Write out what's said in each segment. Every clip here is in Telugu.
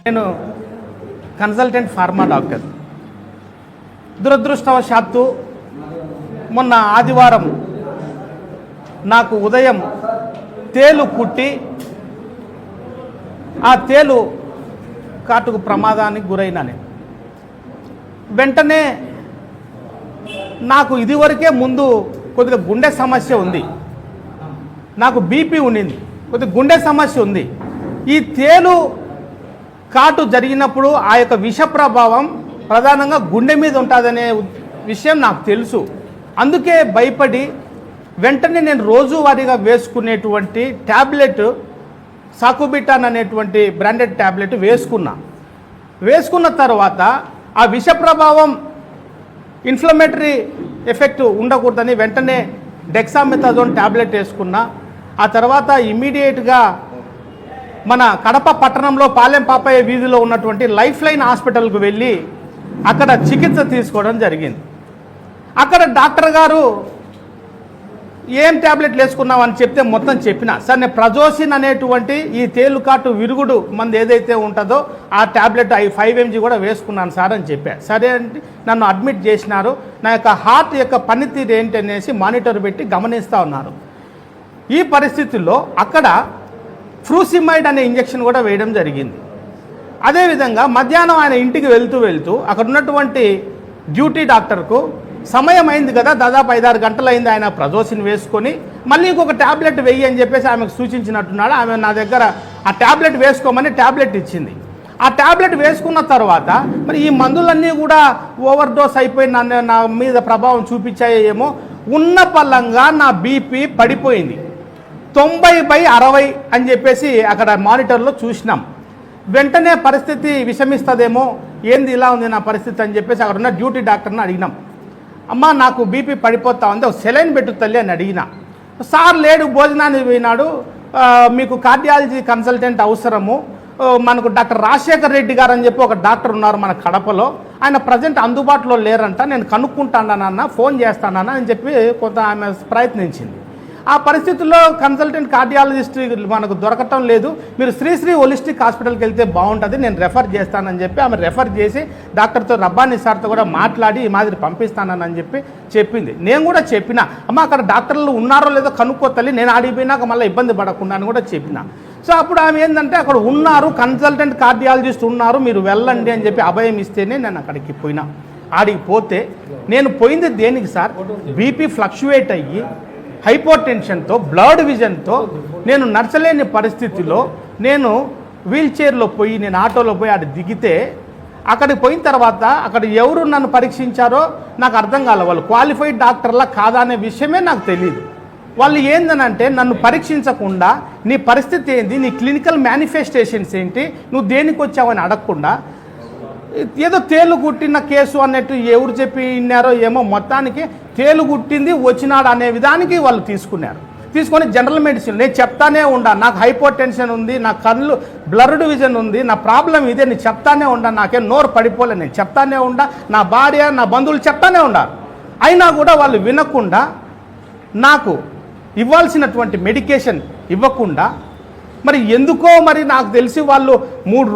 నేను కన్సల్టెంట్ ఫార్మా డాక్టర్. దురదృష్టవశాత్తు మొన్న ఆదివారం నాకు ఉదయం తేలు కుట్టి ఆ తేలు కాటుకు ప్రమాదానికి గురైనా నేను వెంటనే నాకు ఇదివరకే ముందు కొద్దిగా గుండె సమస్య ఉంది, నాకు బీపీ ఉండింది, కొద్దిగా గుండె సమస్య ఉంది. ఈ తేలు కాటు జరిగినప్పుడు ఆ యొక్క విష ప్రభావం ప్రధానంగా గుండె మీద ఉంటుందనే విషయం నాకు తెలుసు. అందుకే భయపడి వెంటనే నేను రోజువారీగా వేసుకునేటువంటి ట్యాబ్లెట్ సాకుబిటాన్ అనేటువంటి బ్రాండెడ్ ట్యాబ్లెట్ వేసుకున్న తర్వాత ఆ విష ప్రభావం ఇన్ఫ్లమేటరీ ఎఫెక్ట్ ఉండకూడదని వెంటనే డెక్సామెథాజోన్ ట్యాబ్లెట్ వేసుకున్నా. ఆ తర్వాత ఇమ్మీడియట్గా మన కడప పట్టణంలో పాలెం పాపయ్య వీధిలో ఉన్నటువంటి లైఫ్ లైన్ హాస్పిటల్కు వెళ్ళి అక్కడ చికిత్స తీసుకోవడం జరిగింది. అక్కడ డాక్టర్ గారు ఏం ట్యాబ్లెట్లు వేసుకున్నావు అని చెప్తే మొత్తం చెప్పిన. సార్ నేను ప్రజోసిన్ అనేటువంటి ఈ తేలుకాటు విరుగుడు మంది ఏదైతే ఉంటుందో ఆ ట్యాబ్లెట్ 5 mg కూడా వేసుకున్నాను సార్ అని చెప్పారు. సరే అంటే నన్ను అడ్మిట్ చేసినారు. నా యొక్క హార్ట్ యొక్క పనితీరు ఏంటి అనేసి మానిటర్ పెట్టి గమనిస్తూ ఉన్నారు. ఈ పరిస్థితుల్లో అక్కడ ఫ్రూసిమైడ్ అనే ఇంజెక్షన్ కూడా వేయడం జరిగింది. అదేవిధంగా మధ్యాహ్నం ఆయన ఇంటికి వెళ్తూ అక్కడ ఉన్నటువంటి డ్యూటీ డాక్టర్కు సమయం అయింది కదా, దాదాపు 5-6 గంటలు అయింది, ఆయన ప్రజోసిన్ వేసుకొని మళ్ళీ ఇంకొక ట్యాబ్లెట్ వెయ్యి అని చెప్పేసి ఆమెకు సూచించినట్టున్నాడు. ఆమె నా దగ్గర ఆ ట్యాబ్లెట్ వేసుకోమని ట్యాబ్లెట్ ఇచ్చింది. ఆ ట్యాబ్లెట్ వేసుకున్న తర్వాత మరి ఈ మందులన్నీ కూడా ఓవర్ డోస్ అయిపోయి నా మీద ప్రభావం చూపించాయో ఏమో, ఉన్న పల్లంగా నా బీపీ పడిపోయింది. 90/60 అని చెప్పేసి అక్కడ మానిటర్లో చూసినాం. వెంటనే పరిస్థితి విషమిస్తుందేమో, ఏంది ఇలా ఉంది నా పరిస్థితి అని చెప్పేసి అక్కడ ఉన్న డ్యూటీ డాక్టర్ని అడిగినాం. అమ్మ నాకు బీపీ పడిపోతా ఉంది, ఒక సెలైన్ పెట్టు తల్లి అని అడిగిన. సార్ లేడు, భోజనానికి పోయినాడు, మీకు కార్డియాలజీ కన్సల్టెంట్ అవసరము, మనకు డాక్టర్ రాజశేఖర్ రెడ్డి గారు అని చెప్పి ఒక డాక్టర్ ఉన్నారు మన కడపలో, ఆయన ప్రజెంట్ అందుబాటులో లేరంట, నేను కనుక్కుంటానన్న, ఫోన్ చేస్తానన్న అని చెప్పి కొంత ఆమె ప్రయత్నించింది. ఆ పరిస్థితుల్లో కన్సల్టెంట్ కార్డియాలజిస్ట్ మనకు దొరకటం లేదు, మీరు శ్రీశ్రీ హోలిస్టిక్ హాస్పిటల్కి వెళ్తే బాగుంటుంది, నేను రెఫర్ చేస్తానని చెప్పి ఆమె రెఫర్ చేసి డాక్టర్తో రబ్బానీ సార్తో కూడా మాట్లాడి ఈ మాదిరి పంపిస్తానని చెప్పి చెప్పింది. నేను కూడా చెప్పిన, అమ్మ అక్కడ డాక్టర్లు ఉన్నారో లేదో కనుక్కోతల్లి, నేను ఆడిపోయినాక మళ్ళీ ఇబ్బంది పడకుండా అని కూడా చెప్పిన. సో అప్పుడు ఆమె ఏంటంటే అక్కడ ఉన్నారు, కన్సల్టెంట్ కార్డియాలజిస్ట్ ఉన్నారు, మీరు వెళ్ళండి అని చెప్పి అభయం ఇస్తేనే నేను అక్కడికి పోయినా. ఆడికి పోతే నేను పోయింది దేనికి సార్, బీపీ ఫ్లక్చువేట్ అయ్యి హైపోటెన్షన్తో బ్లడ్ విజన్తో నేను నడచలేని పరిస్థితిలో నేను వీల్ చైర్లో పోయి నేను ఆటోలో పోయి అక్కడ దిగితే అక్కడికి పోయిన తర్వాత అక్కడ ఎవరు నన్ను పరీక్షించారో నాకు అర్థం కాలే. వాళ్ళు క్వాలిఫైడ్ డాక్టర్లా కాదా అనే విషయమే నాకు తెలియదు. వాళ్ళు ఏందనంటే నన్ను పరీక్షించకుండా నీ పరిస్థితి ఏంది, నీ క్లినికల్ మేనిఫెస్టేషన్స్ ఏంటి, నువ్వు దేనికి వచ్చావని అడగకుండా ఏదో తేలు కుట్టిన కేసు అన్నట్టు ఎవరు చెప్పి విన్నారో ఏమో, మొత్తానికి తేలు కుట్టింది వచ్చినాడు అనే విధానికి వాళ్ళు తీసుకొని జనరల్ మెడిసిన్ నేను చెప్తానే ఉండా, నాకు హైపోటెన్షన్ ఉంది, నా కళ్ళు బ్లర్డ్ విజన్ ఉంది, నా ప్రాబ్లం ఇదే, నేను చెప్తానే ఉండా, నాకేం నోరు పడిపోలే, నేను చెప్తానే ఉండా, నా భార్య నా బంధువులు చెప్తానే ఉండారు. అయినా కూడా వాళ్ళు వినకుండా నాకు ఇవ్వాల్సినటువంటి మెడికేషన్ ఇవ్వకుండా మరి ఎందుకో మరి నాకు తెలిసి వాళ్ళు 3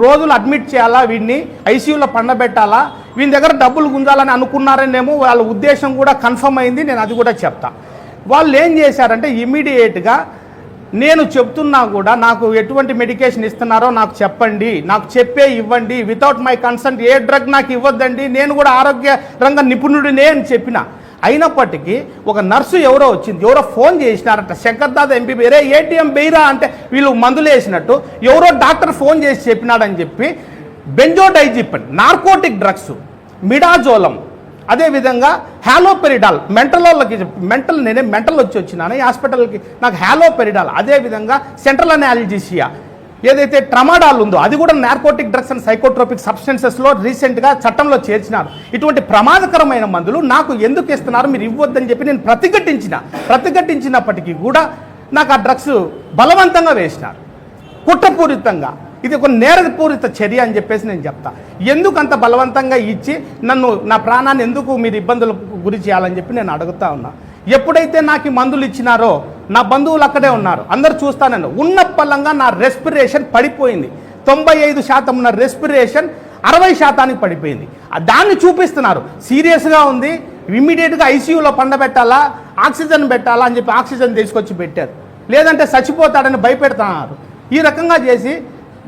రోజులు అడ్మిట్ చేయాలా, వీడిని ఐసీయూలో పండబెట్టాలా, వీని దగ్గర డబ్బులు గుంజాలని అనుకున్నారనేమో వాళ్ళ ఉద్దేశం కూడా కన్ఫర్మ్ అయింది. నేను అది కూడా చెప్తా. వాళ్ళు ఏం చేశారంటే ఇమ్మీడియేట్గా నేను చెప్తున్నా కూడా నాకు ఎటువంటి మెడికేషన్ ఇస్తున్నారో నాకు చెప్పండి, నాకు చెప్పే ఇవ్వండి, without my consent A drug నాకు ఇవ్వద్దండి, నేను కూడా ఆరోగ్య రంగ నిపుణుడినే అని చెప్పిన. అయినప్పటికీ ఒక నర్సు ఎవరో వచ్చింది, ఎవరో ఫోన్ చేసినారంట, శంకర్ దాదా ఎంపీ వేరే ఏటీఎం బెయిరా అంటే వీళ్ళు మందులు వేసినట్టు ఎవరో డాక్టర్ ఫోన్ చేసి చెప్పినాడని చెప్పి బెంజోడైజిపిన్ నార్కోటిక్ డ్రగ్స్, మిడాజోలం, అదేవిధంగా హ్యాలోపెరిడాల్, నేనే మెంటల్ వచ్చినాను ఈ హాస్పిటల్కి, నాకు హ్యాలోపెరిడాల్, అదేవిధంగా సెంట్రల్ అనాల్జీసియా ఏదైతే ట్రమాడాల్ ఉందో అది కూడా నార్కోటిక్ డ్రగ్స్ అండ్ సైకోట్రోపిక్ సబ్స్టెన్సెస్లో రీసెంట్గా చట్టంలో చేర్చినారు. ఇటువంటి ప్రమాదకరమైన మందులు నాకు ఎందుకు ఇస్తున్నారు, మీరు ఇవ్వద్దని చెప్పి నేను ప్రతిఘటించినప్పటికీ కూడా నాకు ఆ డ్రగ్స్ బలవంతంగా వేసినారు, కుట్రపూరితంగా. ఇది ఒక నేరపూరిత చర్య అని చెప్పేసి నేను చెప్తా. ఎందుకు అంత బలవంతంగా ఇచ్చి నా ప్రాణాన్ని ఎందుకు మీరు ఇబ్బందులకు గురి చేయాలని చెప్పి నేను అడుగుతా ఉన్నా. ఎప్పుడైతే నాకు ఈ మందులు ఇచ్చినారో నా బంధువులు అక్కడే ఉన్నారు, అందరు చూస్తానని ఉన్న పలంగా నా రెస్పిరేషన్ పడిపోయింది. 95% ఉన్న రెస్పిరేషన్ 60% పడిపోయింది. దాన్ని చూపిస్తున్నారు. సీరియస్గా ఉంది, ఇమ్మీడియట్గా ఐసీయూలో పండబెట్టాలా, ఆక్సిజన్ పెట్టాలా అని చెప్పి ఆక్సిజన్ తీసుకొచ్చి పెట్టారు. లేదంటే చచ్చిపోతాడని భయపెడుతున్నారు. ఈ రకంగా చేసి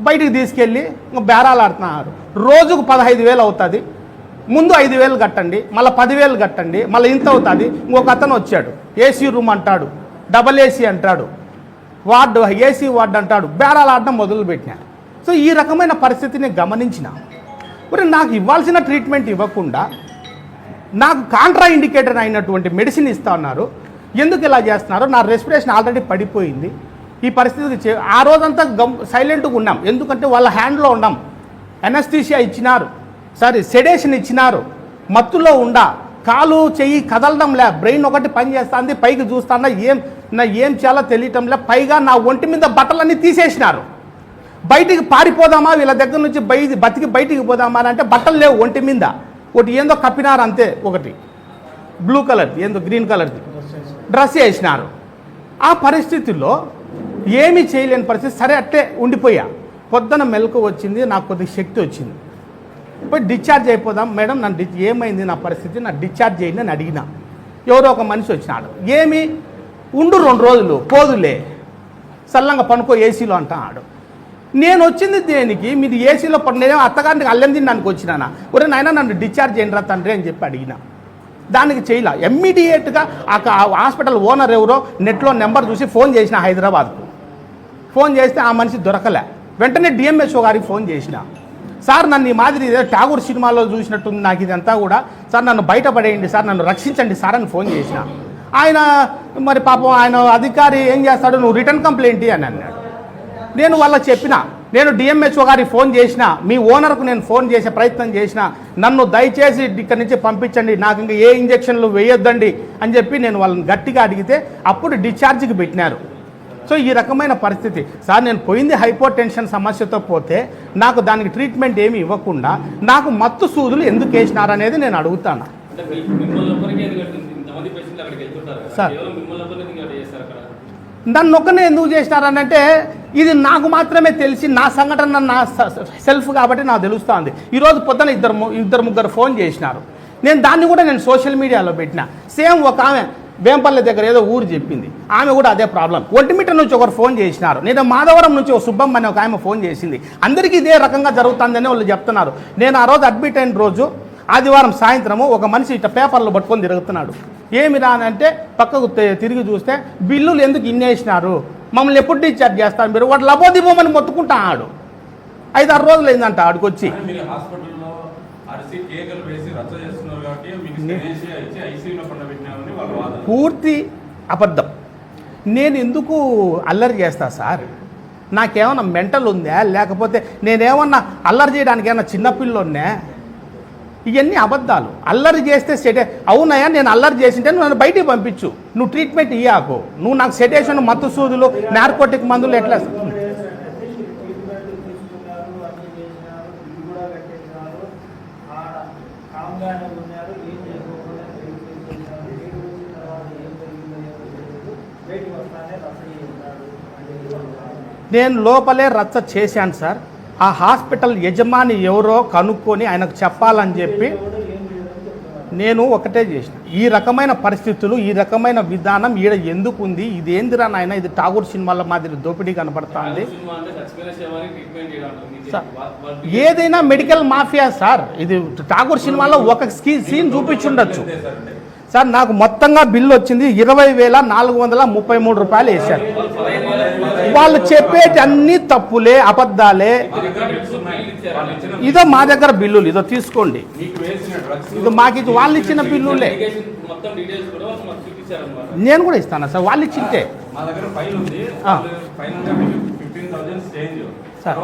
బయటికి తీసుకెళ్ళి బేరాలు ఆడుతున్నారు. రోజుకు 15,000 అవుతుంది. ముందు 5,000 కట్టండి, మళ్ళీ 10,000 కట్టండి, మళ్ళీ ఇంత అవుతుంది. ఇంకొక అతను వచ్చాడు, ఏసీ రూమ్ అంటాడు, డబల్ ఏసీ అంటాడు, వార్డు ఏసీ వార్డు అంటాడు, బేరాలు ఆడడం మొదలుపెట్టినారు. సో ఈ రకమైన పరిస్థితిని గమనించిన మరి నాకు ఇవ్వాల్సిన ట్రీట్మెంట్ ఇవ్వకుండా నాకు కాంట్రా ఇండికేటర్ అయినటువంటి మెడిసిన్ ఇస్తా ఉన్నారు. ఎందుకు ఇలా చేస్తున్నారు? నా రెస్పిరేషన్ ఆల్రెడీ పడిపోయింది. ఈ పరిస్థితికి ఆ రోజంతా సైలెంట్గా ఉన్నాం. ఎందుకంటే వాళ్ళ హ్యాండ్లో ఉన్నాం. ఎనస్థీషియా ఇచ్చినారు, సెడేషన్ ఇచ్చినారు. మత్తులో ఉండా, కాలు చెయ్యి కదలడంలే, బ్రెయిన్ ఒకటి పని చేస్తుంది, పైకి చూస్తానా ఏం చేయాలో తెలియటంలే. పైగా నా ఒంటి మీద బట్టలన్నీ తీసేసినారు. బయటికి పారిపోదామా, వీళ్ళ దగ్గర నుంచి బతికి బయటికి పోదామా అంటే బట్టలు లేవు ఒంటి మీద. ఒకటి ఏందో కప్పినారు అంతే, ఒకటి బ్లూ కలర్ది ఏందో గ్రీన్ కలర్ది డ్రెస్ వేసినారు. ఆ పరిస్థితుల్లో ఏమీ చేయలేని పరిస్థితి. సరే అట్టే ఉండిపోయా. పొద్దున మెలకు వచ్చింది, నాకు కొద్దిగా శక్తి వచ్చింది. పోయి డిశ్చార్జ్ అయిపోదాం మేడం, నన్ను ఏమైంది నా పరిస్థితి, నా డిశ్చార్జ్ చేయండి అని అడిగినా. ఎవరో ఒక మనిషి వచ్చినాడు. ఏమి ఉండు 2 రోజులు పోదులే, చల్లంగా పనుకో ఏసీలో అంటాడు. నేను వచ్చింది దేనికి? మీరు ఏసీలో నేను అత్తగారికి అల్లెం తినడానికి వచ్చినానా? ఒరే నాయన నన్ను డిశ్చార్జ్ చేయండి రా తండ్రి అని చెప్పి అడిగిన. దానికి చేయలే. ఇమ్మీడియట్గా ఆ హాస్పిటల్ ఓనర్ ఎవరో నెట్లో నెంబర్ చూసి ఫోన్ చేసిన హైదరాబాద్కు. ఫోన్ చేస్తే ఆ మనిషి దొరకలే. వెంటనే డిఎంహెచ్ఓ గారికి ఫోన్ చేసిన. సార్ నన్ను ఈ మాదిరి ఠాగూర్ సినిమాలో చూసినట్టుంది నాకు ఇదంతా కూడా, సార్ నన్ను బయటపడేయండి సార్, నన్ను రక్షించండి సార్ అని ఫోన్ చేసిన. ఆయన మరి పాపం ఆయన అధికారి ఏం చేస్తాడు, నువ్వు రిటర్న్ కంప్లైంట్ అని అన్నాడు. నేను వాళ్ళకి చెప్పిన, నేను డిఎంహెచ్ఓ గారికి ఫోన్ చేసిన, మీ ఓనర్కు నేను ఫోన్ చేసే ప్రయత్నం చేసిన, నన్ను దయచేసి ఇక్కడి నుంచి పంపించండి, నాకు ఇంకా ఏ ఇంజక్షన్లు వేయొద్దండి అని చెప్పి నేను వాళ్ళని గట్టిగా అడిగితే అప్పుడు డిశ్చార్జ్కి పెట్టినారు. సో ఈ రకమైన పరిస్థితి. సార్ నేను పోయింది హైపర్ టెన్షన్ సమస్యతో పోతే నాకు దానికి ట్రీట్మెంట్ ఏమి ఇవ్వకుండా నాకు మత్తు సూదులు ఎందుకు వేసినారనేది నేను అడుగుతాను. సార్ నన్ను ఒక్కనే ఎందుకు చేసినారనంటే ఇది నాకు మాత్రమే తెలిసి నా సంఘటన నా సెల్ఫ్ కాబట్టి నాకు తెలుస్తుంది. ఈరోజు పొద్దున ఇద్దరు ముగ్గురు ఫోన్ చేసినారు. నేను దాన్ని కూడా నేను సోషల్ మీడియాలో పెట్టిన. సేమ్ ఒక ఆమె వేంపల్లి దగ్గర ఏదో ఊరు చెప్పింది, ఆమె కూడా అదే ప్రాబ్లం. ఒంటిమిట్ట నుంచి ఒకరు ఫోన్ చేసినారు. నేను మాధవరం నుంచి ఒక సుబ్బమ్మ అనే ఒక ఆమె ఫోన్ చేసింది. అందరికీ ఇదే రకంగా జరుగుతుందని వాళ్ళు చెప్తున్నారు. నేను ఆ రోజు అడ్మిట్ అయిన రోజు ఆదివారం సాయంత్రము ఒక మనిషి ఇట్లా పేపర్లు పట్టుకొని తిరుగుతున్నాడు. ఏమి రానంటే పక్కకు తిరిగి చూస్తే బిల్లులు ఎందుకు ఇన్నేసినారు, మమ్మల్ని ఎప్పుడు డిశ్చార్జ్ చేస్తారు మీరు, వాడు లబోదిబోమని మొత్తుకుంటాడు. 5-6 రోజులు అయిందంట ఆడికొచ్చి. పూర్తి అబద్ధం. నేను ఎందుకు అల్లరి చేస్తా సార్? నాకేమన్నా మెంటల్ ఉందా, లేకపోతే నేనేమన్నా అల్లరి చేయడానికి ఏమన్నా చిన్నపిల్లోనే? ఇవన్నీ అబద్ధాలు. అల్లరి చేస్తే అవునయ్యా నేను అల్లరి చేసింటే నువ్వు నన్ను బయటికి పంపించు, నువ్వు ట్రీట్మెంట్ ఇయ్యాకు, నువ్వు నాకు సెడేషన్ మత్తు సూదులు నార్కోటిక్ మందులు ఎట్లా. నేను లోపలే రచ్చ చేశాను సార్. ఆ హాస్పిటల్ యజమాని ఎవరో కనుక్కొని ఆయనకు చెప్పాలని చెప్పి నేను ఒకటే చేసిన. ఈ రకమైన పరిస్థితులు, ఈ రకమైన విధానం ఈడ ఎందుకు ఉంది? ఇదేందిరా నాయన, ఇది ఠాగూర్ సినిమాల మాదిరి దోపిడీ కనపడుతుంది సార్. ఏదైనా మెడికల్ మాఫియా సార్. ఇది ఠాగూర్ సినిమాలో ఒక సీన్ చూపించుండొచ్చు సార్. నాకు మొత్తంగా బిల్లు వచ్చింది 20,433 రూపాయలు వేశారు. వాళ్ళు చెప్పేటి అన్ని తప్పులే, అబద్ధాలే. ఇదో మా దగ్గర బిల్లులు, ఇదో తీసుకోండి, ఇది మాకు ఇది వాళ్ళు ఇచ్చిన బిల్లులే. నేను కూడా ఇస్తాను సార్, వాళ్ళు ఇచ్చింటే. సార్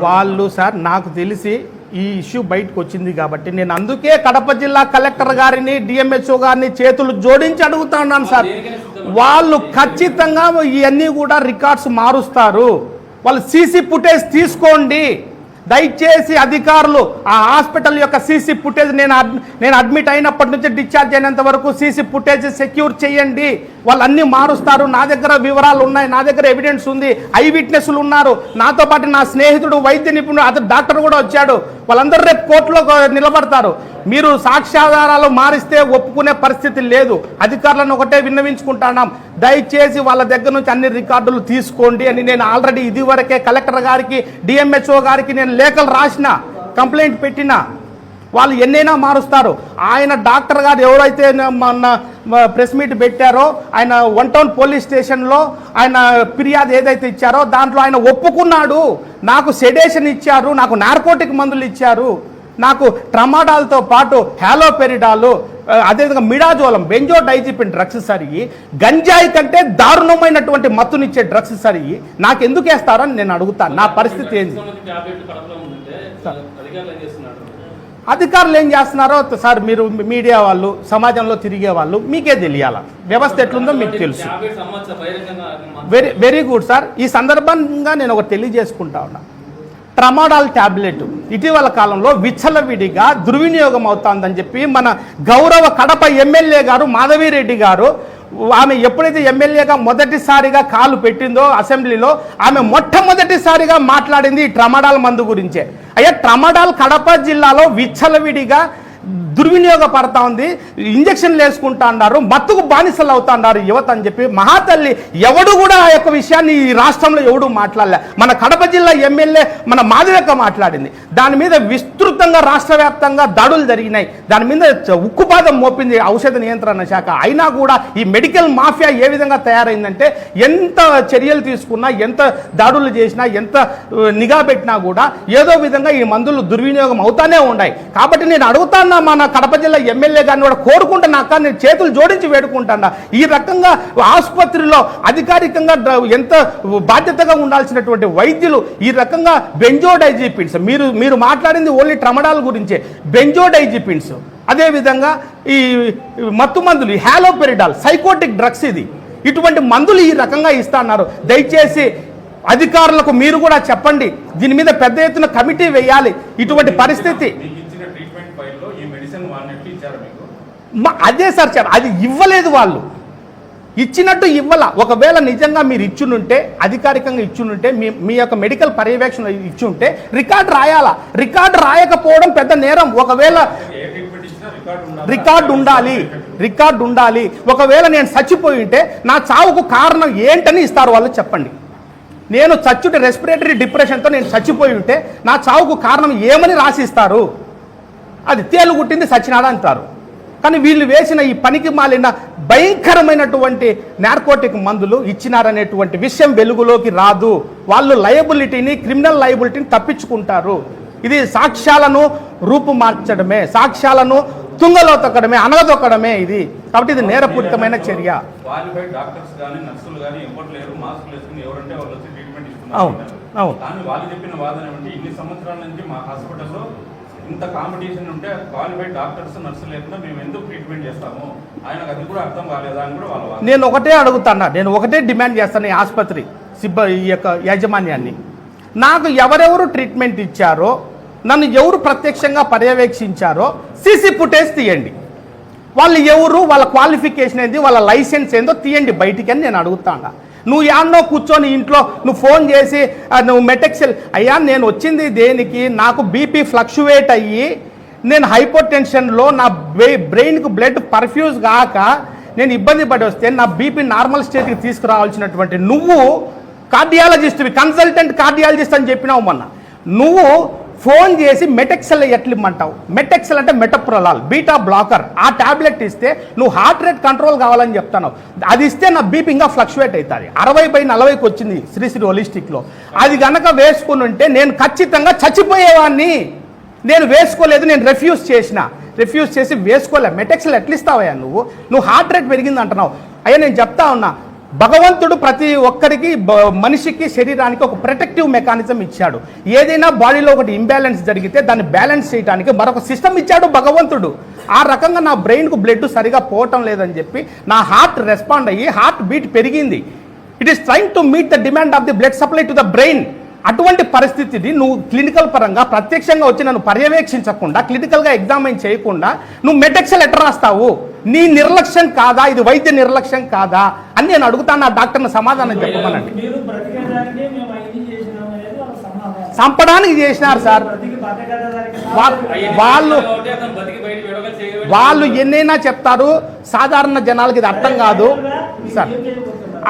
వాళ్ళు సార్ నాకు తెలిసి ఈ ఇష్యూ బయటకు వచ్చింది కాబట్టి నేను అందుకే కడప జిల్లా కలెక్టర్ గారిని డిఎంహెచ్ఓ గారిని చేతులు జోడించి అడుగుతా ఉన్నాను సార్. వాళ్ళు ఖచ్చితంగా ఇవన్నీ కూడా రికార్డ్స్ మారుస్తారు. వాళ్ళు సీసీ ఫుటేజ్ తీసుకోండి దయచేసి అధికారులు. ఆ హాస్పిటల్ యొక్క సీసీ ఫుటేజ్ నేను అడ్మిట్ అయినప్పటి నుంచి డిశ్చార్జ్ అయినంత వరకు సీసీ ఫుటేజ్ సెక్యూర్ చేయండి. వాళ్ళు అన్నీ మారుస్తారు. నా దగ్గర వివరాలు ఉన్నాయి, నా దగ్గర ఎవిడెన్స్ ఉంది, ఐ విట్నెస్లు ఉన్నారు, నాతో పాటు నా స్నేహితుడు వైద్య నిపుణుడు అతను డాక్టర్ కూడా వచ్చాడు, వాళ్ళందరూ రేపు కోర్టులో నిలబడతారు. మీరు సాక్ష్యాధారాలు మారిస్తే ఒప్పుకునే పరిస్థితి లేదు. అధికారులను ఒకటే విన్నవించుకుంటున్నాం, దయచేసి వాళ్ళ దగ్గర నుంచి అన్ని రికార్డులు తీసుకోండి అని నేను ఆల్రెడీ ఇదివరకే కలెక్టర్ గారికి, డిఎంహెచ్ఓ గారికి నేను లేఖలు రాసిన, కంప్లైంట్ పెట్టిన. వాళ్ళు ఎన్నైనా మారుస్తారు. ఆయన డాక్టర్ గారు ఎవరైతే మొన్న ప్రెస్ మీట్ పెట్టారో, ఆయన 1 టౌన్ పోలీస్ స్టేషన్లో ఆయన ఫిర్యాదు ఏదైతే ఇచ్చారో దాంట్లో ఆయన ఒప్పుకున్నాడు. నాకు సెడేషన్ ఇచ్చారు, నాకు నార్కోటిక్ మందులు ఇచ్చారు, నాకు ట్రమాడాల్తో పాటు హ్యాలోపెరిడాలు, అదేవిధంగా మిడాజోలం, బెంజోడైజిపిన్ డ్రగ్స్ సరిగి, గంజాయి కంటే దారుణమైనటువంటి మత్తునిచ్చే డ్రగ్స్ సరిగి నాకు ఎందుకు వేస్తారని నేను అడుగుతాను. నా పరిస్థితి ఏంటి? అధికారులు ఏం చేస్తున్నారో సార్, మీరు మీడియా వాళ్ళు, సమాజంలో తిరిగే వాళ్ళు మీకే తెలియాల, వ్యవస్థ ఎట్లుందో మీకు తెలుసు. Very good sir. ఈ సందర్భంగా నేను ఒకటి తెలియజేసుకుంటా ఉన్నా, ట్రమాడాల్ ట్యాబ్లెట్ ఇటీవల కాలంలో విచ్చలవిడిగా దుర్వినియోగం అవుతుందని చెప్పి మన గౌరవ కడప ఎమ్మెల్యే గారు మాధవిరెడ్డి గారు, ఆమె ఎప్పుడైతే ఎమ్మెల్యేగా మొదటిసారిగా కాలు పెట్టిందో అసెంబ్లీలో, ఆమె మొట్టమొదటిసారిగా మాట్లాడింది ఈ ట్రమాడాల్ మందు గురించే. అయ్యా, ట్రమాడాల్ కడప జిల్లాలో విచ్చలవిడిగా దుర్వినియోగపడతా ఉంది, ఇంజక్షన్లు వేసుకుంటా అన్నారు, మత్తుకు బానిసలు అవుతా అన్నారు యువత అని చెప్పి మహాతల్లి ఎవడు కూడా ఆ యొక్క విషయాన్ని ఈ రాష్ట్రంలో ఎవడు మాట్లాడలే. మన కడప జిల్లా ఎమ్మెల్యే మన మాధవక్క మాట్లాడింది. దాని మీద విస్తృతంగా రాష్ట్ర వ్యాప్తంగా దాడులు జరిగినాయి, దాని మీద ఉక్కుపాదం మోపింది ఔషధ నియంత్రణ శాఖ. అయినా కూడా ఈ మెడికల్ మాఫియా ఏ విధంగా తయారైందంటే, ఎంత చర్యలు తీసుకున్నా, ఎంత దాడులు చేసినా, ఎంత నిఘా పెట్టినా కూడా ఏదో విధంగా ఈ మందులు దుర్వినియోగం అవుతానే ఉన్నాయి. కాబట్టి నేను అడుగుతాను మన కడప జిల్లా ఎమ్మెల్యే గారిని కూడా కోరుకుంటున్నాక, నేను చేతులు జోడించి వేడుకుంటున్నా, ఈ రకంగా ఆసుపత్రిలో అధికారికంగా ఎంత బాధ్యతగా ఉండాల్సినటువంటి వైద్యులు ఈ రకంగా బెంజోడైజిపిన్స్, మీరు మాట్లాడింది ఓన్లీ ట్రమడాల్ గురించే, బెంజోడైజిపిన్స్, అదేవిధంగా ఈ మత్తు మందులు, హ్యాలోపెరిడాల్, సైకోటిక్ డ్రగ్స్, ఇటువంటి మందులు ఈ రకంగా ఇస్తున్నారు. దయచేసి అధికారులకు మీరు కూడా చెప్పండి, దీని మీద పెద్ద ఎత్తున కమిటీ వేయాలి. ఇటువంటి పరిస్థితి అదే సార్, అది ఇవ్వలేదు, వాళ్ళు ఇచ్చినట్టు ఇవ్వాల. ఒకవేళ నిజంగా మీరు ఇచ్చునుంటే, అధికారికంగా ఇచ్చునుంటే, మీ యొక్క మెడికల్ పర్యవేక్షణ ఇచ్చుంటే రికార్డు రాయాలా. రికార్డు రాయకపోవడం పెద్ద నేరం. ఒకవేళ రికార్డు ఉండాలి. ఒకవేళ నేను చచ్చిపోయి ఉంటే నా చావుకు కారణం ఏంటని ఇస్తారు వాళ్ళు, చెప్పండి. నేను చచ్చుంటే రెస్పిరేటరీ డిప్రెషన్తో నేను చచ్చిపోయి ఉంటే నా చావుకు కారణం ఏమని రాసిస్తారు? అది తేలు గుట్టింది సచ్చినాడా అంటారు. కానీ వీళ్ళు వేసిన ఈ పనికి మాలిన భయంకరమైనటువంటి నార్కోటిక్ మందులు ఇచ్చినారనేటువంటి విషయం వెలుగులోకి రాదు. వాళ్ళు లయబిలిటీని, క్రిమినల్ లయబిలిటీని తప్పించుకుంటారు. ఇది సాక్ష్యాలను రూపుమార్చడమే, సాక్ష్యాలను తుంగలో తొక్కడమే, అనగదొక్కడమే ఇది. కాబట్టి ఇది నేరపూరితమైన చర్య. ఇంత కాంపిటీషన్ ఉంటే క్వాలిఫైడ్ డాక్టర్స్, నర్సులు లేకుండా మేము ఎందుకు ట్రీట్మెంట్ చేస్తాము? ఆయనకు అది కూడా అర్థం కాలేదా అని కూడా వాళ్ళు. నేను ఒకటే డిమాండ్ చేస్తాను ఈ ఆసుపత్రి ఈ యొక్క యాజమాన్యాన్ని. నాకు ఎవరెవరు ట్రీట్మెంట్ ఇచ్చారో, నన్ను ఎవరు ప్రత్యక్షంగా పర్యవేక్షించారో సీసీ ఫుటేజ్ తీయండి. వాళ్ళు ఎవరు, వాళ్ళ క్వాలిఫికేషన్ ఏంది, వాళ్ళ లైసెన్స్ ఏందో తీయండి బయటికి అని నేను అడుగుతాను. నువ్వు యాన్నో కూర్చొని ఇంట్లో నువ్వు ఫోన్ చేసి నువ్వు మెటెక్సెల్, అయ్యా నేను వచ్చింది దేనికి, నాకు బీపీ ఫ్లక్చువేట్ అయ్యి నేను హైపర్ టెన్షన్లో నా బ్రెయిన్కు బ్లడ్ పర్ఫ్యూజ్ కాక నేను ఇబ్బంది పడి వస్తే నా బీపీ నార్మల్ స్టేట్కి తీసుకురావాల్సినటువంటి నువ్వు కార్డియాలజిస్ట్వి, కన్సల్టెంట్ కార్డియాలజిస్ట్ అని చెప్పినావు మొన్న. నువ్వు ఫోన్ చేసి మెటెక్సెల్ ఎట్లిమ్మంటావు? మెటెక్సెల్ అంటే మెటప్రొలాల్, బీటా బ్లాకర్. ఆ ట్యాబ్లెట్ ఇస్తే నువ్వు హార్ట్ రేట్ కంట్రోల్ కావాలని చెప్తాను. అది ఇస్తే నా బీపీ ఇంకా ఫ్లక్చువేట్ అవుతుంది. 60/40కి వచ్చింది శ్రీశ్రీ హోలిస్టిక్లో. అది కనుక వేసుకుని ఉంటే నేను ఖచ్చితంగా చచ్చిపోయేవాడిని. నేను వేసుకోలేదు, నేను రిఫ్యూజ్ చేసి వేసుకోలే. మెటెక్సెల్ ఎట్లా ఇస్తావయ్యా నువ్వు హార్ట్ రేట్ పెరిగింది అంటున్నావు. అయ్యా నేను చెప్తా ఉన్నా, భగవంతుడు ప్రతి ఒక్కరికి, మనిషికి, శరీరానికి ఒక ప్రొటెక్టివ్ మెకానిజం ఇచ్చాడు. ఏదైనా బాడీలో ఒకటి ఇంబ్యాలెన్స్ జరిగితే దాన్ని బ్యాలెన్స్ చేయడానికి మరొక సిస్టమ్ ఇచ్చాడు భగవంతుడు. ఆ రకంగా నా బ్రెయిన్కు బ్లడ్ సరిగా పోవటం లేదని చెప్పి నా హార్ట్ రెస్పాండ్ అయ్యి హార్ట్ బీట్ పెరిగింది. It is trying to meet the demand of the blood supply to the brain. అటువంటి పరిస్థితిని నువ్వు క్లినికల్ పరంగా ప్రత్యక్షంగా వచ్చి నన్ను పర్యవేక్షించకుండా, క్లినికల్గా ఎగ్జామిన్ చేయకుండా నువ్వు మెటెక్సెల్ ఎట్లా రాస్తావు? నీ నిర్లక్ష్యం కాదా, ఇది వైద్య నిర్లక్ష్యం కాదా అని నేను అడుగుతాను. ఆ డాక్టర్ని సమాధానం చెప్పమనండి. చంపడానికి చేసినారు సార్. వాళ్ళు ఎన్నైనా చెప్తారు, సాధారణ జనాలకి ఇది అర్థం కాదు సార్.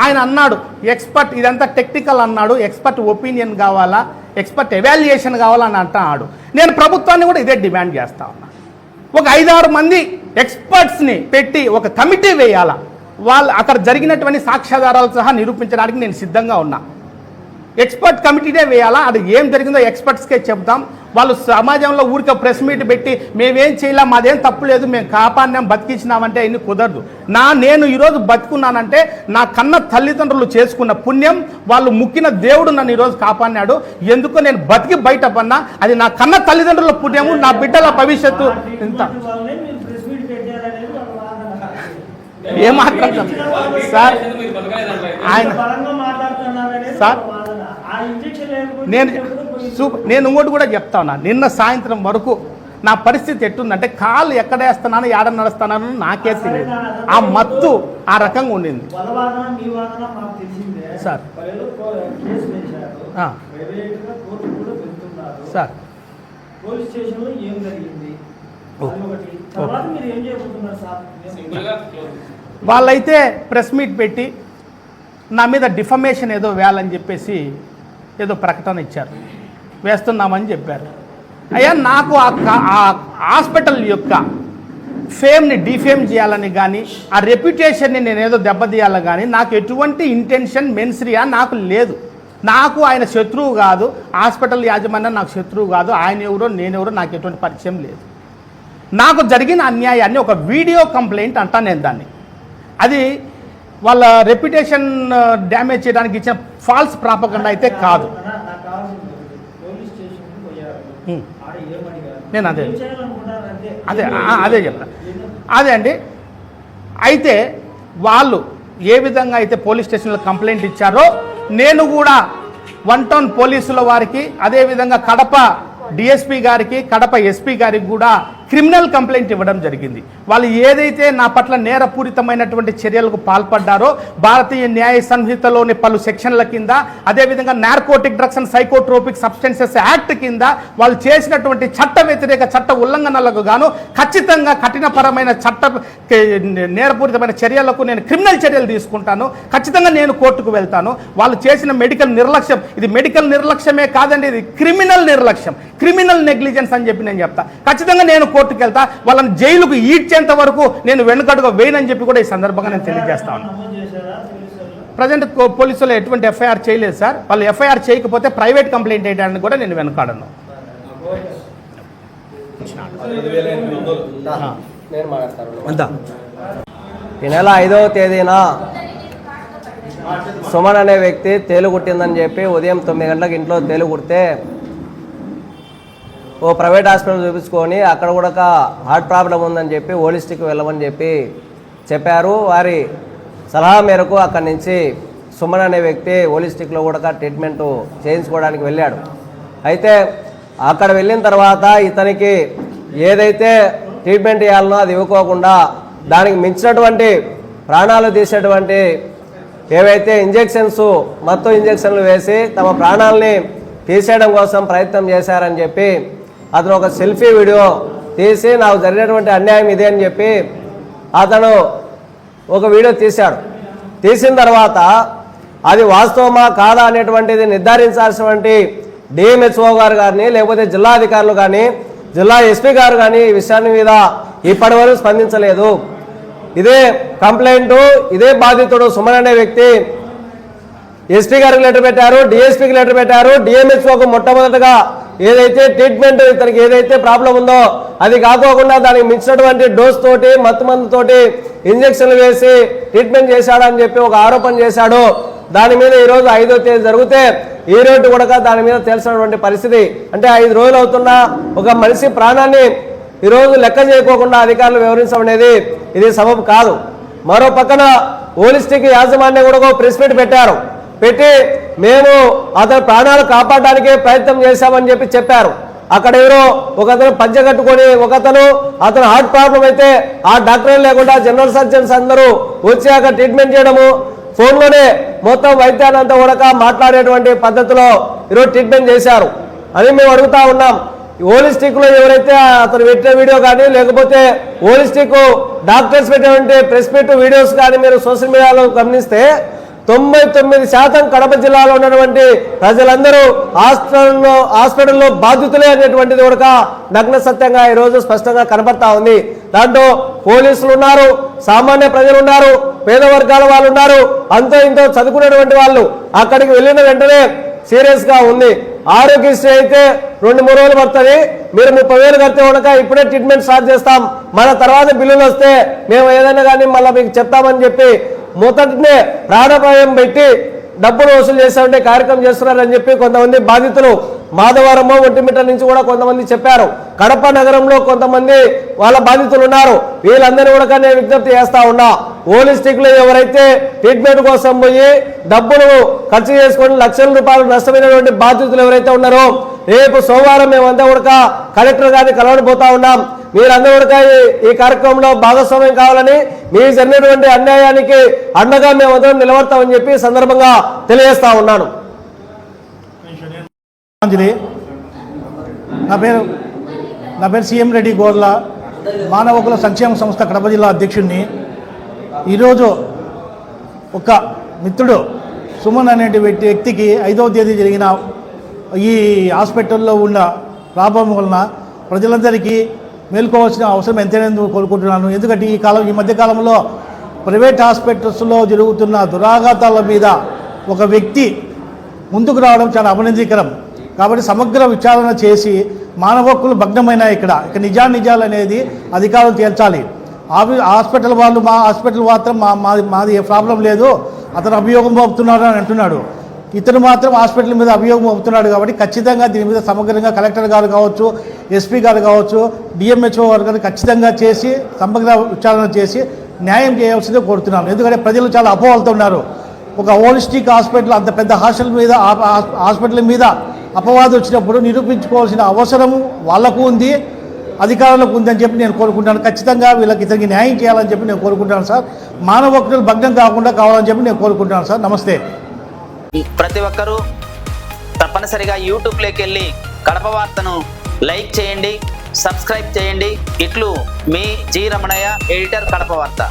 ఆయన అన్నాడు ఎక్స్పర్ట్, ఇదంతా టెక్నికల్ అన్నాడు, ఎక్స్పర్ట్ ఒపీనియన్ కావాలా, ఎక్స్పర్ట్ ఎవాల్యుయేషన్ కావాలని అంటున్నాడు. నేను ప్రభుత్వాన్ని కూడా ఇదే డిమాండ్ చేస్తా ఉన్నా. ఒక 5-6 మంది ఎక్స్పర్ట్స్ని పెట్టి ఒక కమిటీ వేయాలా, వాళ్ళు అక్కడ జరిగినటువంటి సాక్ష్యాధారాలు సహా నిరూపించడానికి నేను సిద్ధంగా ఉన్నా. ఎక్స్పర్ట్ కమిటీనే వేయాలా, అది ఏం జరిగిందో ఎక్స్పర్ట్స్కే చెప్తాం. వాళ్ళు సమాజంలో ఊరికే ప్రెస్ మీట్ పెట్టి మేమేం చేయలేం, మాదేం తప్పు లేదు, మేము కాపాడినాం బతికించినామంటే ఇన్ని కుదరదు. నేను ఈరోజు బతుకున్నానంటే నా కన్న తల్లిదండ్రులు చేసుకున్న పుణ్యం, వాళ్ళు ముక్కిన దేవుడు నన్ను ఈరోజు కాపాడినాడు. ఎందుకో నేను బతికి బయట పన్నా, అది నా కన్న తల్లిదండ్రుల పుణ్యము, నా బిడ్డల భవిష్యత్తు. ఇంత ఏం మాట్లాడతాం సార్ ఆయన సార్. నేను ఇంకోటి కూడా చెప్తా ఉన్నా, నిన్న సాయంత్రం వరకు నా పరిస్థితి ఎట్టుందంటే కాళ్ళు ఎక్కడ వేస్తున్నాను, ఏడ నడుస్తున్నాను నాకే తెలియదు. ఆ మత్తు ఆ రకంగా ఉండింది సార్. సార్ వాళ్ళైతే ప్రెస్ మీట్ పెట్టి నా మీద డిఫమేషన్ ఏదో వేయాలని చెప్పేసి ఏదో ప్రకటన ఇచ్చారు, వేస్తున్నామని చెప్పారు. అయ్యా నాకు ఆ హాస్పిటల్ యొక్క ఫేమ్ని డిఫేమ్ చేయాలని కానీ, ఆ రెప్యుటేషన్ని నేనేదో దెబ్బతీయాలని కానీ నాకు ఎటువంటి ఇంటెన్షన్ మెన్స్రియా నాకు లేదు. నాకు ఆయన శత్రువు కాదు, హాస్పిటల్ యాజమాన్యం నాకు శత్రువు కాదు, ఆయన ఎవరో నేనెవరో నాకు ఎటువంటి పరిచయం లేదు. నాకు జరిగిన అన్యాయాన్ని ఒక వీడియో కంప్లైంట్ అంటాను నేను దాన్ని. అది వాళ్ళ రెప్యుటేషన్ డ్యామేజ్ చేయడానికి ఇచ్చిన ఫాల్స్ ప్రాపగండా అయితే కాదు. నేను అదే చెప్తాను. అదే అండి. అయితే వాళ్ళు ఏ విధంగా అయితే పోలీస్ స్టేషన్లో కంప్లైంట్ ఇచ్చారో నేను కూడా 1 టౌన్ పోలీసుల వారికి, అదేవిధంగా కడప డిఎస్పీ గారికి, కడప ఎస్పీ గారికి కూడా క్రిమినల్ కంప్లైంట్ ఇవ్వడం జరిగింది. వాళ్ళు ఏదైతే నా పట్ల నేరపూరితమైనటువంటి చర్యలకు పాల్పడ్డారో భారతీయ న్యాయ సంహితలోని పలు సెక్షన్ల కింద, అదేవిధంగా narcotic drugs and psychotropic substances act కింద వాళ్ళు చేసినటువంటి చట్ట వ్యతిరేక చట్ట ఉల్లంఘనలకు గాను ఖచ్చితంగా కఠినపరమైన నేరపూరితమైన చర్యలకు నేను క్రిమినల్ చర్యలు తీసుకుంటాను. ఖచ్చితంగా నేను కోర్టుకు వెళ్తాను. వాళ్ళు చేసిన మెడికల్ నిర్లక్ష్యం, ఇది మెడికల్ నిర్లక్ష్యమే కాదండి, ఇది క్రిమినల్ నిర్లక్ష్యం, క్రిమినల్ నెగ్లిజెన్స్ అని చెప్పి నేను చెప్తా. ఖచ్చితంగా నేను కోర్టుకు వెళ్తా. వాళ్ళని జైలుకు ఈడ్చేంత వరకు నేను వెనుకడుగా వేయనని చెప్పి కూడా ఈ సందర్భంగా నేను తెలియజేస్తాను. ప్రజెంట్ పోలీసులు ఎటువంటి ఎఫ్ఐఆర్ చేయలేదు సార్. వాళ్ళు ఎఫ్ఐఆర్ చేయకపోతే ప్రైవేట్ కంప్లైంట్ వేయడానికి కూడా నేను వెనుకాడను. ఈ నెల 5వ తేదీన సుమన్ అనే వ్యక్తి తేలు కుట్టిందని చెప్పి ఉదయం 9 గంటలకు ఇంట్లో తేలు కుడితే ఓ ప్రైవేట్ హాస్పిటల్ చూపించుకొని అక్కడ కూడా హార్ట్ ప్రాబ్లం ఉందని చెప్పి హోలిస్టిక్ వెళ్ళమని చెప్పారు. వారి సలహా మేరకు అక్కడి నుంచి సుమన్ అనే వ్యక్తి హోలిస్టిక్లో కూడా ట్రీట్మెంట్ చేయించుకోవడానికి వెళ్ళాడు. అయితే అక్కడ వెళ్ళిన తర్వాత ఇతనికి ఏదైతే ట్రీట్మెంట్ ఇవ్వాలనో అది ఇవ్వకోకుండా దానికి మించినటువంటి ప్రాణాలు తీసేటువంటి ఏవైతే ఇంజెక్షన్స్, మత్తు ఇంజెక్షన్లు వేసి తమ ప్రాణాలని తీసేయడం కోసం ప్రయత్నం చేశారని చెప్పి అతను ఒక సెల్ఫీ వీడియో తీసి నాకు జరిగినటువంటి అన్యాయం ఇదే అని చెప్పి అతను ఒక వీడియో తీశాడు. తీసిన తర్వాత అది వాస్తవమా కాదా అనేటువంటిది నిర్ధారించాల్సినటువంటి డిఎంహెచ్ఓ గారు కానీ, లేకపోతే జిల్లా అధికారులు కానీ, జిల్లా ఎస్పీ గారు కానీ ఈ విషయాన్ని మీద ఇప్పటి వరకు స్పందించలేదు. ఇదే కంప్లైంటు, ఇదే బాధితుడు సుమన్ అనే వ్యక్తి ఎస్పీ గారికి లెటర్ పెట్టారు, డిఎస్పీకి లెటర్ పెట్టారు. డిఎంహెచ్ఓకు మొట్టమొదటిగా ఏదైతే ట్రీట్మెంట్ ఇతనికి ఏదైతే ప్రాబ్లం ఉందో అది కాకోకుండా దానికి మించినటువంటి డోస్ తోటి, మత్తు మందుతోటి ఇంజక్షన్లు వేసి ట్రీట్మెంట్ చేశాడని చెప్పి ఒక ఆరోపణ చేశాడు. దాని మీద ఈరోజు 5వ తేదీ జరిగితే ఈ రోజు కూడా దాని మీద తెలిసినటువంటి పరిస్థితి. అంటే 5 రోజులు అవుతున్నా ఒక మనిషి ప్రాణాన్ని ఈరోజు లెక్క చేయకోకుండా అధికారులు వివరించడం అనేది ఇది సబబు కాదు. మరో పక్కన హోలిస్టిక్ యాజమాన్యం కూడా ప్రెస్ మీట్ పెట్టి మేము అతని ప్రాణాలు కాపాడడానికే ప్రయత్నం చేశామని చెప్పారు. అక్కడ ఎవరో ఒకతను పంచె కట్టుకొని అతను హార్ట్ ప్రాబ్లం అయితే ఆ డాక్టర్ లేకుండా జనరల్ సర్జన్స్ అందరూ వచ్చి అక్కడ ట్రీట్మెంట్ చేయడము, ఫోన్లోనే మొత్తం వైద్యానంతా కూడా మాట్లాడేటువంటి పద్ధతిలో ఈరోజు ట్రీట్మెంట్ చేశారు అని మేము అడుగుతా ఉన్నాం. హోలిస్టిక్ లో ఎవరైతే అతను పెట్టిన వీడియో కానీ లేకపోతే హోలిస్టిక్ డాక్టర్స్ పెట్టినటువంటి ప్రెస్ మీట్ వీడియోస్ కానీ మీరు సోషల్ మీడియాలో గమనిస్తే 99% కడప జిల్లాలో ఉన్నటువంటి ప్రజలందరూ హాస్పిటల్లో బాధితులే అనేటువంటిది కూడా నగ్న సత్యంగా ఈరోజు స్పష్టంగా కనబడతా ఉంది. దాంట్లో పోలీసులు ఉన్నారు, సామాన్య ప్రజలు ఉన్నారు, పేద వర్గాల వాళ్ళు ఉన్నారు, అంతో ఇంతో చదువుకునేటువంటి వాళ్ళు. అక్కడికి వెళ్ళిన వెంటనే సీరియస్ గా ఉంది. ఆరోగ్యశ్రీ అయితే 2-3 రోజులు పడుతుంది, మీరు 30,000 కడితే కనుక ఇప్పుడే ట్రీట్మెంట్ స్టార్ట్ చేస్తాం, మన తర్వాత బిల్లులు వస్తే మేము ఏదైనా కానీ మళ్ళీ మీకు చెప్తామని చెప్పి మొదటినే ప్రాణాపాయం పెట్టి డబ్బులు వసూలు చేసే కార్యక్రమం చేస్తున్నారని చెప్పి కొంతమంది బాధితులు మాధవరము ఒంటిమిట్ట నుంచి కూడా కొంతమంది చెప్పారు. కడప నగరంలో కొంతమంది వాళ్ళ బాధితులు ఉన్నారు. వీళ్ళందరూ కూడా నేను విజ్ఞప్తి చేస్తా ఉన్నా, హోలిస్టిక్ లో ఎవరైతే ట్రీట్మెంట్ కోసం పోయి డబ్బులు ఖర్చు చేసుకొని లక్షల రూపాయలు నష్టమైనటువంటి బాధితులు ఎవరైతే ఉన్నారో రేపు సోమవారం మేమంతా కూడా కలెక్టర్ గారిని కలవడిపోతా ఉన్నాం. మీరందరూ కూడా ఈ కార్యక్రమంలో భాగస్వామ్యం కావాలని, మీకు జరిగినటువంటి అన్యాయానికి అండగా మేమందరం నిలబడతామని చెప్పి సందర్భంగా తెలియజేస్తా ఉన్నాను. నా పేరు సిఎం రెడ్డి గోర్ల, మానవ హక్కుల సంక్షేమ సంస్థ కడప జిల్లా అధ్యక్షుడిని. ఈరోజు ఒక మిత్రుడు సుమన్ అనే వ్యక్తికి 5వ తేదీ జరిగిన ఈ హాస్పిటల్లో ఉన్న ప్రాబ్లం వలన ప్రజలందరికీ మేల్కోవాల్సిన అవసరం ఎంతైనా కోరుకుంటున్నాను. ఎందుకంటే ఈ మధ్యకాలంలో ప్రైవేట్ హాస్పిటల్స్లో జరుగుతున్న దురాఘాతాల మీద ఒక వ్యక్తి ముందుకు రావడం చాలా అభినందనీయకరం. కాబట్టి సమగ్ర విచారణ చేసి మానవ హక్కులు భగ్నమైన ఇక్కడ నిజాలు అనేది అధికారులు తేల్చాలి. హాస్పిటల్ వాళ్ళు మా హాస్పిటల్ మాత్రం మాది ఏ ప్రాబ్లం లేదు, అతను అభియోగం మోపుతున్నాడు అని అంటున్నాడు. ఇతను మాత్రం హాస్పిటల్ మీద అభియోగం మోపుతున్నాడు. కాబట్టి ఖచ్చితంగా దీని మీద సమగ్రంగా కలెక్టర్ గారు కావచ్చు, ఎస్పీ గారు కావచ్చు, డిఎంహెచ్ఓ గారు ఖచ్చితంగా చేసి సమగ్ర విచారణ చేసి న్యాయం చేయాల్సిందే కోరుతున్నాను. ఎందుకంటే ప్రజలు చాలా అపోహలతో ఉన్నారు. ఒక హోలిస్టిక్ హాస్పిటల్ అంత పెద్ద హాస్పిటల్ మీద అపవాదం వచ్చినప్పుడు నిరూపించుకోవాల్సిన అవసరం వాళ్లకు ఉంది, అధికారులకు ఉందని చెప్పి నేను కోరుకుంటాను. ఖచ్చితంగా ఇతనికి న్యాయం చేయాలని చెప్పి నేను కోరుకుంటాను సార్. మానవ హక్కులు భగ్నం కావాలని చెప్పి నేను కోరుకుంటాను సార్. నమస్తే. ప్రతి ఒక్కరూ తప్పనిసరిగా యూట్యూబ్లోకి వెళ్ళి కడప వార్తను లైక్ చేయండి, సబ్స్క్రైబ్ చేయండి. ఇట్లు మీ జి రమణయ్య, ఎడిటర్, కడప వార్త.